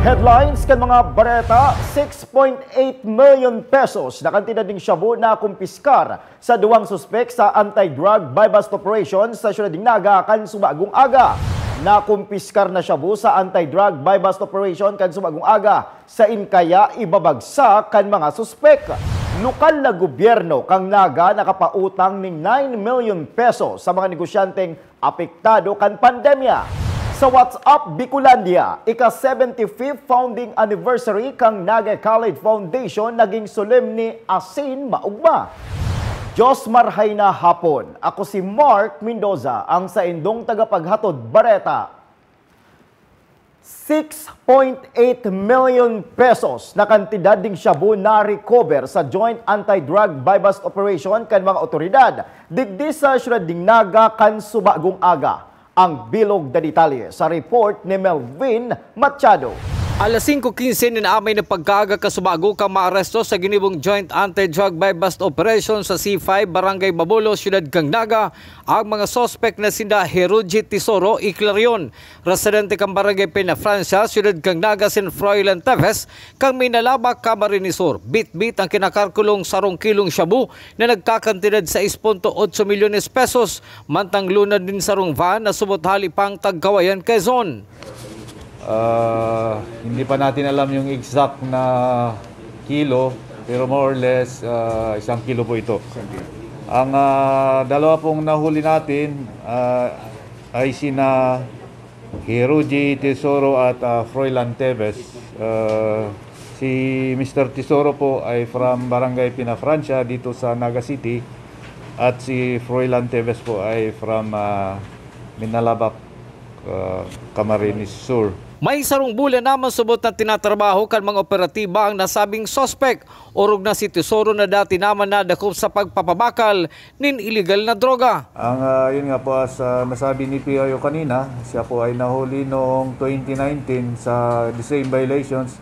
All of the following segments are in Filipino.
Headlines kan mga bareta, 6.8 million pesos na kantidad ng shabu na kumpiskar sa duwang suspek sa anti-drug buy-bust operation sa Ciudad Dingnaga kan subagong aga. Nakumpiskar na shabu sa anti-drug buy-bust operation kan subagong aga sa inkaya ibabagsak kan mga suspek. Lokal na gobyerno kang Naga nakapautang ng 9 million pesos sa mga negosyanteng apektado kan pandemya. Sa WhatsApp Bicolandia, ika-75th founding anniversary kang Naga College Foundation naging solemne asin maugma. Diyos marhay na hapon. Ako si Mark Mendoza, ang sa indong tagapaghatod bareta. 6.8 million pesos na kantidad ding shabu na recover sa Joint Anti-Drug Buy-Bust Operation kan mga otoridad. Digdi sa Ciudad Dingnaga kan subagong aga. Ang bilog na detalye sa report ni Melvin Machado. Alas 5:15 ninaamay na pagkaaga kasubago ka maaresto sa ginibong Joint Anti-Drug Buy-Bust Operation sa C5 Barangay Babulo, Ciudad Dingnaga ang mga sospek na sinda Heroji Tesoro Iclarion, residente kang Barangay Peñafrancia, Ciudad Dingnaga, San Froilan Teves, kang Minalaba, Camarines Sur. Bit-bit ang kinakarkulong 10 kilong shabu na nagkakantidad sa 6.8 milyones pesos, mantang lunad din sa van na sumuthali pang Tagkawayan, Quezon. Hindi pa natin alam yung exact na kilo, pero more or less 1 kilo po ito. Ang dalawa pong nahuli natin ay sina Heroji Tesoro at Froilan Teves. Si Mr. Tesoro po ay from Barangay Peñafrancia dito sa Naga City at si Froilan Teves po ay from Minalaba, Camarines Sur. May sarong bulan naman subot na tinatrabaho kan mga operatiba ang nasabing sospek. Orog na si Tesoro na dati naman nadakop sa pagpapabakal nin illegal na droga. Ang yun nga po as nasabi ni PIO kanina, siya po ay nahuli noong 2019 sa the same violations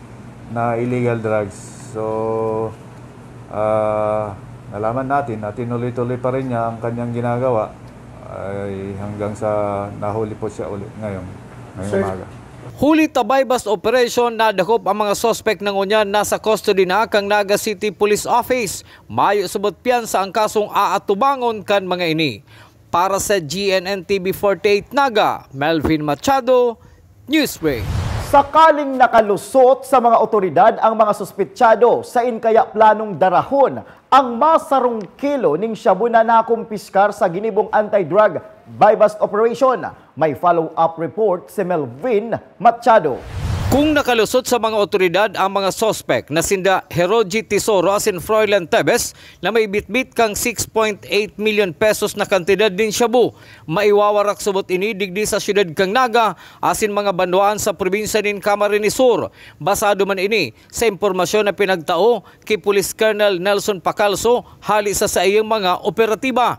na illegal drugs. So nalaman natin na tinuloy-tuloy pa rin niya ang kanyang ginagawa ay hanggang sa nahuli po siya ulit ngayong umaga. Huli ta buy-bust operation nadakop ang mga sospek ng unyan nasa custody na kang Naga City Police Office. Mayo subot piyansa ang kasong aatubangon kan mga ini. Para sa GNN TV 48 Naga, Melvin Machado, Newsbreak. Sakaling nakalusot sa mga otoridad ang mga suspetsyado sa inkaya planong darahon ang masarong kilo ning shabu na nakumpiskar sa ginibong anti-drug buy-bust operation. May follow-up report si Melvin Machado. Kung nakalusot sa mga otoridad ang mga sospek na sinda Heroji Tesoro asin Froilan Teves na may bitbit kang 6.8 million pesos na kantidad din shabu, maiwawarak subot ini digdi sa Ciudad Dingnaga asin mga banwaan sa probinsya nin Camarines Sur. Basado man ini sa impormasyon na pinagtao kay Police Colonel Nelson Pacalso hali sa iyang mga operatiba.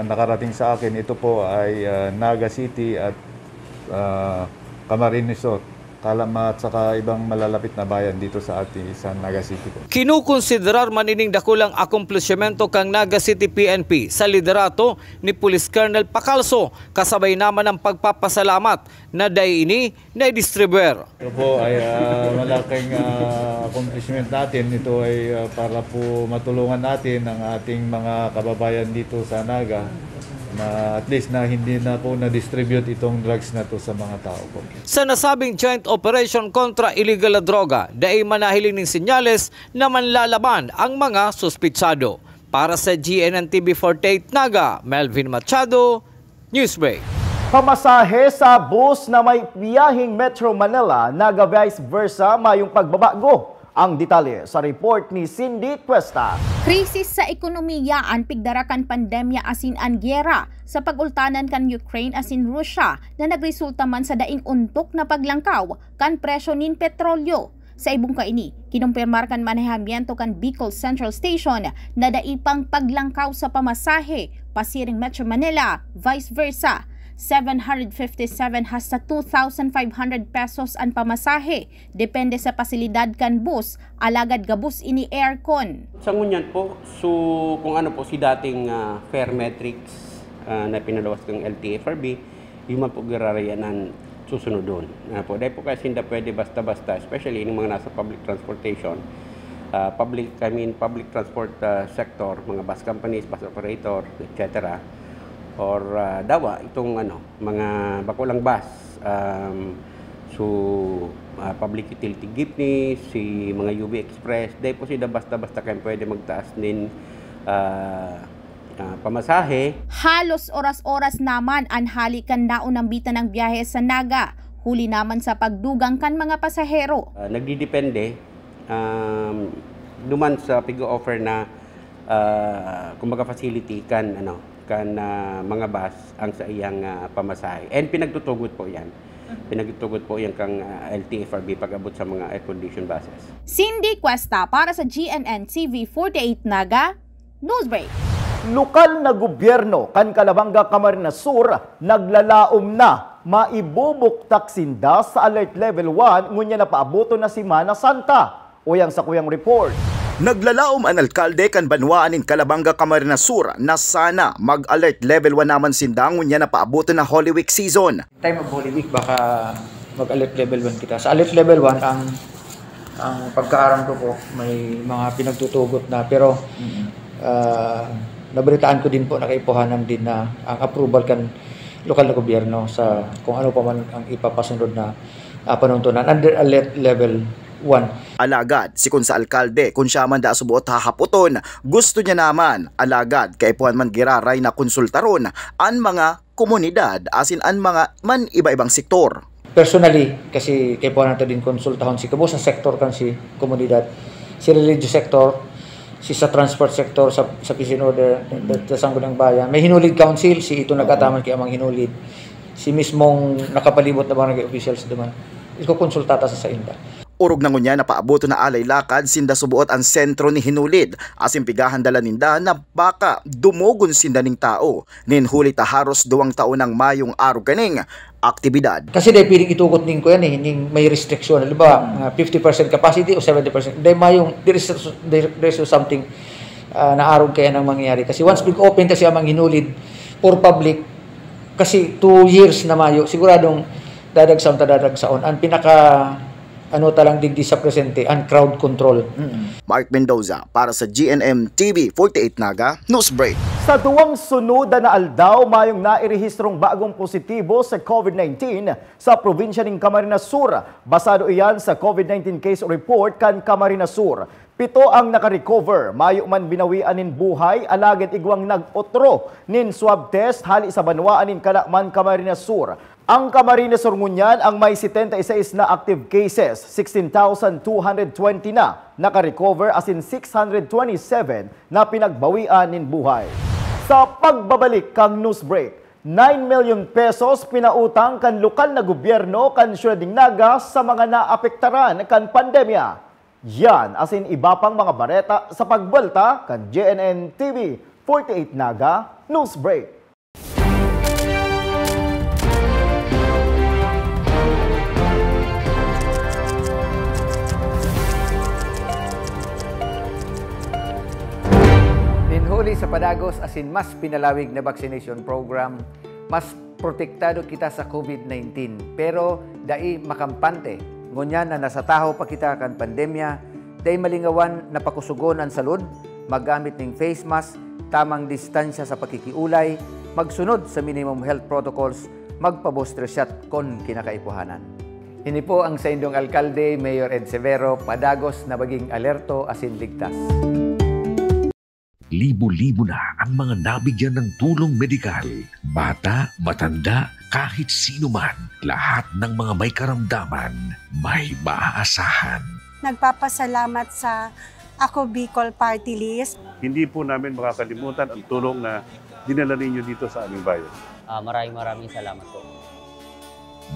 Nakarating sa akin, ito po ay Naga City at Camarines Sur. Kalamat saka ibang malalapit na bayan dito sa ating sa Naga City. Kinukonsiderar manining dakulang akomplishmento kang Naga City PNP sa liderato ni Police Colonel Pacalso, kasabay naman ang pagpapasalamat na dahil ini na distribuer. Ito po ay malaking accomplishment natin. Ito ay para po matulungan natin ang ating mga kababayan dito sa Naga na at least na hindi na po na-distribute itong drugs na to sa mga tao po. Sa nasabing joint operation kontra illegal na droga, dahil manahiling ng sinyales na manlalaban ang mga suspitsado. Para sa GNN TV 48 Naga, Melvin Machado, Newsbreak. Pamasahe sa bus na may biyaheng Metro Manila, Naga vice versa, mayong pagbabago. Ang detalye sa report ni Cindy Cuesta. Krisis sa ekonomiya ang pigdarakan pandemya asin ang gyera sa pagultanan kan Ukraine asin Russia na nagresulta man sa daing untok na paglangkaw kan presyo nin petrolyo. Sa ibong kaini, kinumpirmar kan manehamiento kan Bicol Central Station na daipang paglangkaw sa pamasahe pasiring Metro Manila, vice versa. 757 hasta 2,500 pesos ang pamasahe. Depende sa pasilidad kan bus, alagad gabus ini aircon. Sa ngunyan po, so kung ano po si dating fare metrics na pinalawas ng LTFRB, yung man po gararayanan susunod doon. Dahil po kasi hindi pwede basta-basta, especially yung mga nasa public transportation, public transport sector, mga bus companies, bus operator, etc. Or dawa, itong mga bakulang bus, public utility jeepneys, si mga UB Express, dahil po sila basta-basta kayo pwede magtaas din pamasahe. Halos oras-oras naman ang halikan naunang bita ng biyahe sa Naga. Huli naman sa pagdugang kan mga pasahero. Nagdidepende duman sa pig-offer na kumbaga facility kan mga bus ang sa iyang pamasahe. And pinagtutugot po yan. Pinagtutugot po yan kang LTFRB pag-abot sa mga air-conditioned buses. Cindy Cuesta para sa GNN TV 48 Naga, Newsbreak. Lokal na gobyerno kan Calabanga, Camarines Sur naglalaom na maibubuktak sinda sa alert level 1 ngunya na paaboto na Semana Santa. Uyang sa kuyang report. Naglalaom ang alkalde kan Banwaan in Calabanga, Camarines Sur na sana mag-alert level 1 naman sinda ngunya na paaboto na Holy Week season. Time of Holy Week baka mag-alert level 1 kita. Sa alert level 1 ang pagkaaram ko po may mga pinagtutugot na pero nabalitaan ko din po nakaipuhanan din na ang approval kan lokal na gobyerno sa kung ano pa man ang ipapasunod na panuntunan under alert level 1. Alagad, si kun sa alkalde, kung siya man da subuot hahaputon, gusto niya naman, alagad, kaipuhan man giraray na konsultaron, ang mga komunidad, asin ang mga man iba-ibang sektor. Personally, kasi kaipuhan natin din konsultahon si Kabo sa sektor kan si komunidad, si religious sector, si sa transport sector, sa peace order, sa Sangguniang Bayan. May hinulid council, si ito nagkataman kaya mang hinulid. Si mismong nakapalibot na barangay officials naman. Iko konsultata sa inda. Urog na ngunya na paaboto na alay lakad sinda subuot ang sentro ni hinulid asin pigahan dala ninda na baka dumugon sinda ning tao nin huli taharos 2 taon ng mayong araw kaning aktibidad. Kasi dahil piling itugot ning ko yan ning may restriction. Halimbawa, 50% capacity o 70%. Dahil mayong there is something na araw kaya nang mangyayari. Kasi once big open kasi ang hinulid for public, kasi 2 years na mayo, siguradong dadagsaon. Ang pinaka talang digdi sa presente, ang crowd control. Mark Mendoza para sa GNM TV 48 Naga, Newsbreak. Sa duwang sunod na aldaw, mayong nairehistrong bagong positibo sa COVID-19 sa probinsya ng Camarines Sur. Basado iyan sa COVID-19 case report kan Camarines Sur. 7 ang naka-recover, mayo man binawian nin buhay, alagad igwang nag-otro nin swab test hali sa Banwaan nin Kalakman, Camarines Sur. Ang Camarines Sur ngunyan ang may 76 na active cases, 16,220 na naka-recover as in 627 na pinagbawian nin buhay. Sa pagbabalik kang Newsbreak, 9 million pesos pinautang kan lokal na gobyerno kan Siyudad ng Naga sa mga naapektaran kan pandemya. Yan asin iba pang mga bareta sa pagbalta kan GNN TV 48 Naga Newsbreak. Huli sa padagos asin mas pinalawig na vaccination program, mas protektado kita sa COVID-19. Pero dai makampante, ngunyan na nasa taho pa kita kan pandemya, dai malingawan na pakusugon ang salud, maggamit ng face mask, tamang distansya sa pakikiulay, magsunod sa minimum health protocols, magpa-booster shot kon kinakaipuhanan. Ini po ang sa indong alkalde, Mayor Ed Severo, padagos na maging alerto asin ligtas. Libo-libo na ang mga nabigyan ng tulong medikal. Bata, matanda, kahit sino man, lahat ng mga may karamdaman, may maaasahan. Nagpapasalamat sa Ako Bicol Party List. Hindi po namin makakalimutan ang tulong na dinala ninyo dito sa aming bayan. Maraming salamat po.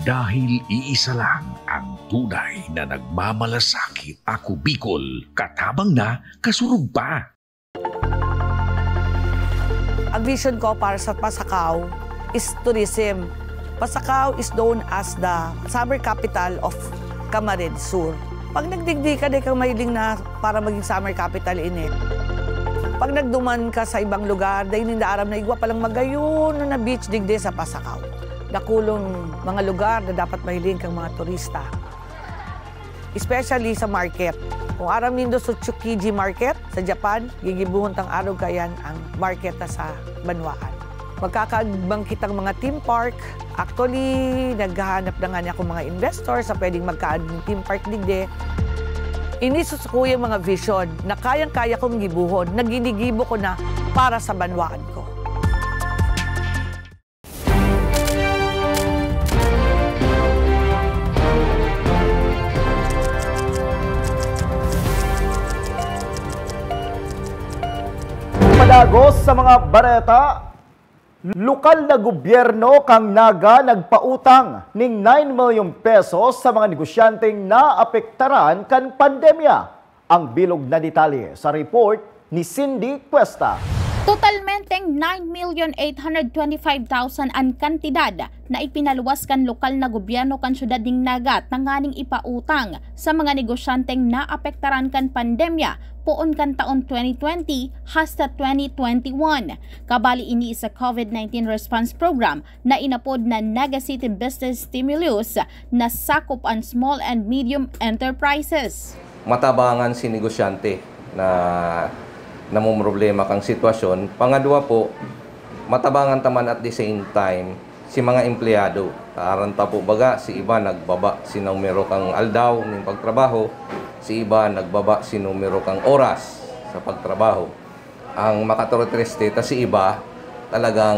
Dahil iisa lang ang tunay na nagmamalasakit. Ako Bicol, katabang na, kasurug pa. Ang vision ko para sa Pasakaw is tourism. Pasakaw is known as the summer capital of Camarines Sur. Pag nagdigdi ka, di kang mahiling na para maging summer capital ini. Pag nagduman ka sa ibang lugar, dahil nindaaram na igwa palang magayon na beach digdi sa Pasakaw. dakulong mga lugar na dapat mahiling kang mga turista. Especially sa market. Kung aram nindo sa Tsukiji Market sa Japan, gigibuhon tang araw kayan ang market na sa Banwaan. Magkakagbang kitang mga theme park. Actually, naghahanap na nga niya akong mga investor sa pwedeng magkaan ng theme park digde. Inisusuko yung mga vision na kayang-kaya kong gibuhon, na ginigibo ko na para sa Banwaan ko. Padagos sa mga bareta, lokal na gobyerno kang Naga nagpautang ning 9 million pesos sa mga negosyanteng naapektaran kan pandemya. Ang bilog na detalye sa report ni Cindy Cuesta. Totalmenteng 9,825,000 ang kantidad na ipinaluwas kan lokal na gobyerno kan syudad ning Naga tanganing ipautang sa mga negosyanteng naapektaran kan pandemya poon kan taon 2020 hasta 2021. Kabali ini sa COVID-19 response program na inapod na Naga City Business Stimulus na sakop ang small and medium enterprises. Matabangan si negosyante na namumroblema kang sitwasyon. Pangadwa po, matabangan taman at the same time si mga empleyado. Aranta po baga, si iba nagbaba si numero kang aldaw ng pagtrabaho, si iba nagbaba si numero kang oras sa pagtrabaho. Ang makatorotreste, ta si iba talagang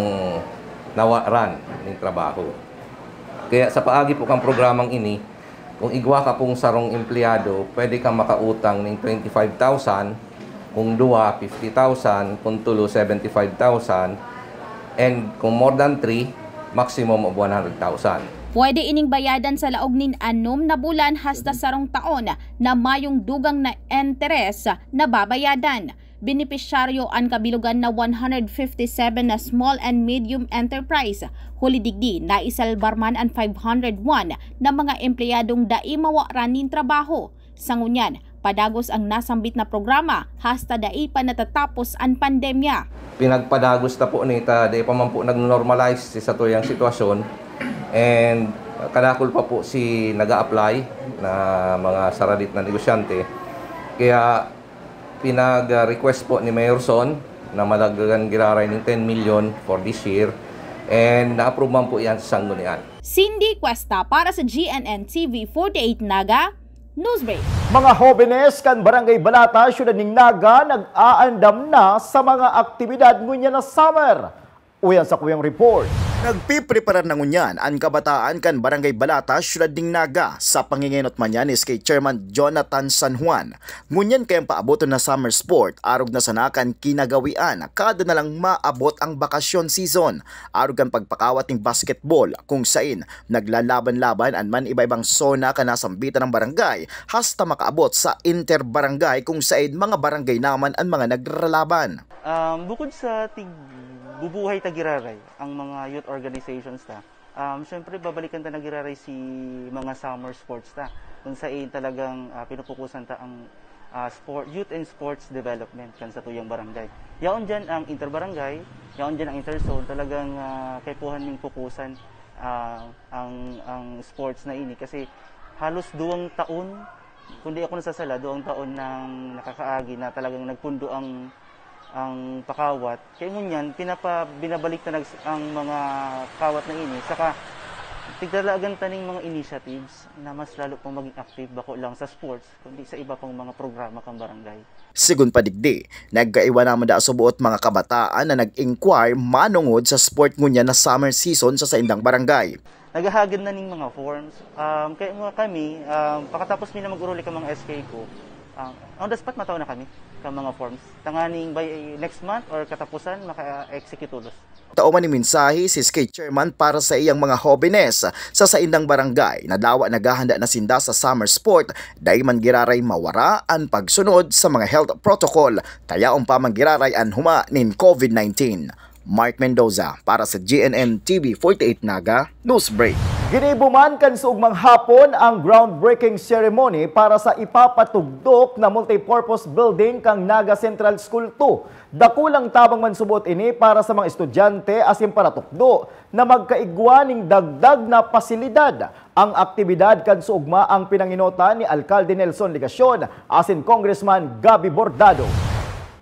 nawaran ng trabaho. Kaya sa paagi po kang programang ini, kung igwa ka pong sarong empleyado, pwede kang makautang ng 25,000, kung duwa, 50,000, kung tulo, 75,000, and kung more than 3, maximum of 100,000. Pwede ining bayadan sa laog nin 6 na bulan hasta sarong taon na mayong dugang na interes na babayadan. Benepisyaryo ang kabilugan na 157 na small and medium enterprise. Huli digdi na isalbarman ang 501 na mga empleyadong dai mawaran nin trabaho. Sangunyan, padagos ang nasambit na programa hasta dai pa natatapos ang pandemya. Pinagpadagos na po nita, dai pa man po nag-normalize sa tuyang sitwasyon. And kadakol pa po si nag-a-apply na mga saradit na negosyante. Kaya pinag-request po ni Mayor Son na malagdagan giraray ng 10 million for this year. And na-approve man po yan sa Sanggunian. Cindy Cuesta para sa GNN TV 48 Naga Newsbreak. Mga hobenes kan Barangay Balata, syudad ning Naga nag-aandam na sa mga aktibidad ngunya na summer. Uyan sa kuyang report. Nagpipreparar na ngunyan ang kabataan kan Barangay Balata, syudad ning Naga sa pangingenot man yan is kay Chairman Jonathan San Juan. Ngunyan kayang paaboton na summer sport, arog na sanakan kinagawian, kada na lang maabot ang bakasyon season. Arog ang pagpakawat ng basketball kung sain naglalaban-laban an man iba-ibang zona kanasambitan ng barangay hasta makaabot sa interbarangay kung sain mga barangay naman ang mga nagralaban. Bukod sa bubuhay tagiraray ang mga youth organizations ta. Syempre babalikan ta nagiraray si mga summer sports ta. Kung saan talagang pinupukusan ta ang youth and sports development kan sa tuyang barangay. Yaon diyan ang interbarangay, yaon diyan ang interzone, talagang kaypuhan ning pukusan ang sports na ini kasi halos 2 taon kundi ako nasasala 2 taon nang nakakaagi na talagang nagpundo ang pakawat. Kaya ngunyan, binabalik na ang mga kawat na ini. Saka, tigdalagan taning mga initiatives na mas lalo pang maging active bako lang sa sports, kundi sa iba pang mga programa kang barangay. Sigun pa digdi, nagkaiwa naman da subuot mga kabataan na nag-inquire manungod sa sport ngunyan na summer season sa saindang barangay. Nagahagad na ning mga forms. Kaya nga kami, pakatapos mi na mag-uruli ka mga SK ko, on the spot mataw na kami ka mga forms. Tanganing by next month or katapusan maka-execute ulos. Tauman ni mensahe si SK Chairman para sa iyang mga hobenes sa saindang barangay na dawa naghahanda na sinda sa summer sport dahil man giraray mawara ang pagsunod sa mga health protocol tayaong pa man giraray ang huma nin COVID-19. Mark Mendoza para sa GNN TV 48 Naga Newsbreak. Ginibuman kan sa ugmang hapon ang groundbreaking ceremony para sa ipapatugdok na multipurpose building kang Naga Central School 2. Dakulang tabang man subot ini para sa mga estudyante asin para tukdo na magkaigwa ning dagdag na pasilidad. Ang aktibidad kan sa ugma ang pinanginota ni Alcalde Nelson Ligacion asin Congressman Gabi Bordado.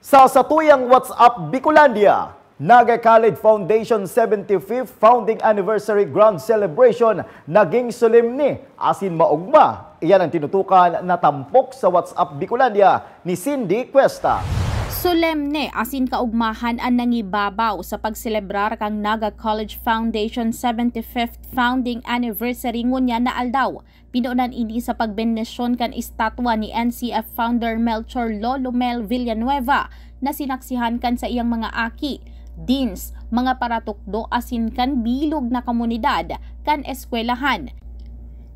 Sa satuyang WhatsApp Bicolandia, Naga College Foundation 75th Founding Anniversary Grand Celebration naging solemne asin maugma. Iyan ang tinutukan na tampok sa WhatsApp Bicolandia ni Cindy Cuesta. Solemne asin kaugmahan ang nangibabaw sa pagselebrar kang Naga College Foundation 75th Founding Anniversary ngunya na aldaw. Pinuunan ini sa pagbenesyon kan estatwa ni NCF founder Melchor Lolo Mel Villanueva na sinaksihan kan sa iyang mga aki, deans, mga paratukdo asin kan bilog na komunidad kan eskwelahan.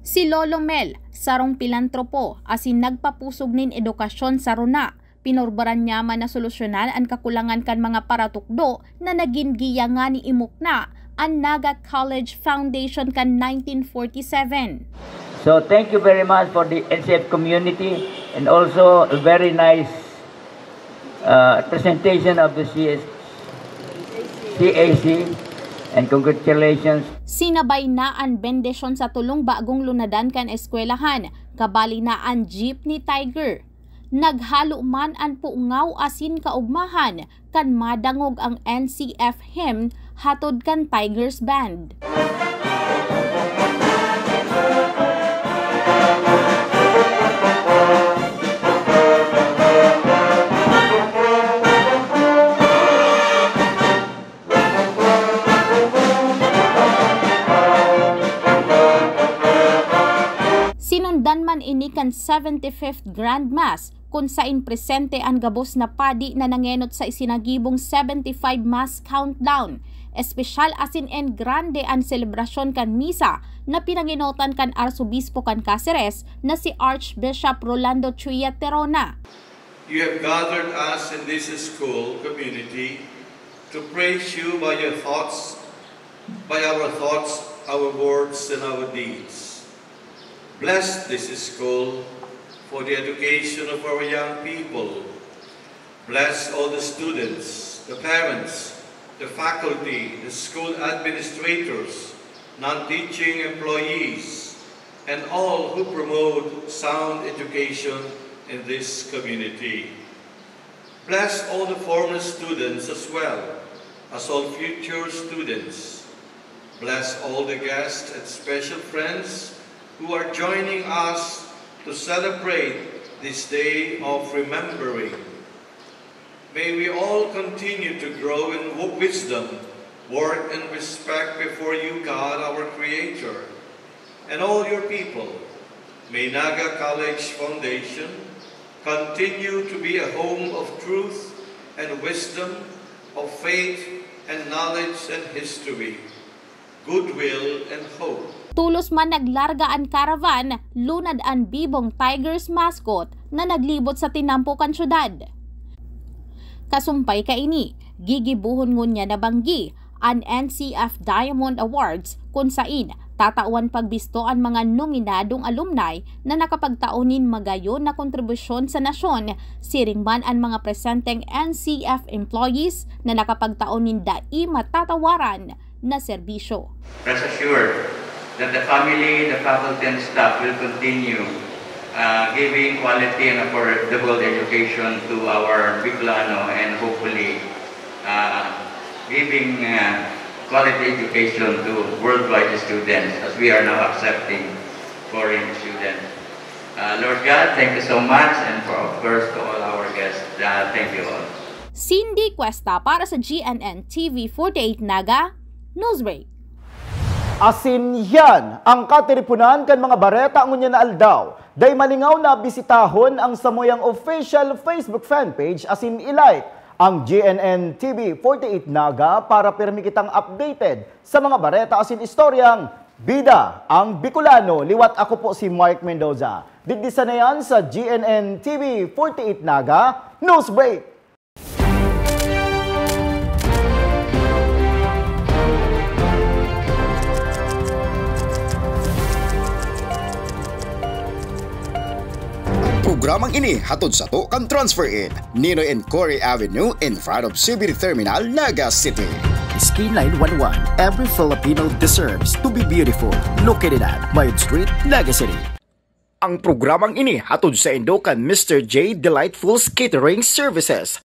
Si Lolo Mel, sarong pilantropo asin nagpapusog nin edukasyon sa runa. Pinorbaran niya man na solusyonan ang kakulangan kan mga paratukdo na naging giyangan ni imukna ang Naga College Foundation kan 1947. So thank you very much for the NCF community and also a very nice presentation of the CAC and congratulations. Sinabay na ang bendisyon sa tulong bagong lunadan kan eskwelahan, kabali na ang jeep ni Tiger. Naghalo man ang puungaw asin kaugmahan kan madangog ang NCF hymn hatod kan Tigers Band. Sinundan man ini kan 75th Grand Mass kung sain presente ang gabos na padi na nangenot sa isinagibong 75 Mass Countdown. Espesyal asin en grande ang selebrasyon kan misa na pinanginotan kan Arsobispo kan Cáceres na si Archbishop Rolando Chuya Terona. You have gathered us in this school community to praise you by your thoughts, by our thoughts, our words, and our deeds. Bless this school for the education of our young people. Bless all the students, the parents, the faculty, the school administrators, non-teaching employees, and all who promote sound education in this community. Bless all the former students as well as all future students. Bless all the guests and special friends who are joining us to celebrate this day of remembering. May we all continue to grow in wisdom, work and respect before you, God, our Creator, and all your people. May Naga College Foundation continue to be a home of truth and wisdom, of faith and knowledge and history, goodwill and hope. Tulos man naglarga ang caravan, lunad ang bibong Tigers mascot na naglibot sa tinampukan syudad. Kasumpay kaini, gigibuhon ngunya na banggi ang NCF Diamond Awards kung sain tatawan pagbisto ang mga nominadong alumni na nakapagtaunin magayon na kontribusyon sa nasyon, siring man ang mga presenteng NCF employees na nakapagtaunin dai matatawaran na serbisyo. Rest assured that the family, the faculty and staff will continue giving quality and affordable education to our Bicolano and hopefully giving quality education to worldwide students as we are now accepting foreign students. Lord God, thank you so much, and for of course to all our guests, thank you all. Cindy Cuesta para sa GNN TV 48 Naga Newsbreak. Asin yan ang katiripunan kan mga bareta ngunya na aldaw. Day malingaw na bisitahon ang samuyang official Facebook fanpage asin ilike ang GNN TV 48 Naga para pirmi kitang updated sa mga bareta asin istoryang bida ang Bicolano. Liwat ako po si Mark Mendoza. Digdisa na yan sa GNN TV 48 Naga Newsbreak. Programang ini hatod sa to kan transfer in Ninoy and Cory Avenue in front of CBD Terminal, Naga City. Ski 911. Every Filipino deserves to be beautiful. Located at Mayod Street, Naga City. Ang programang ini hatod sa Indo kan Mr. J Delightful Catering Services.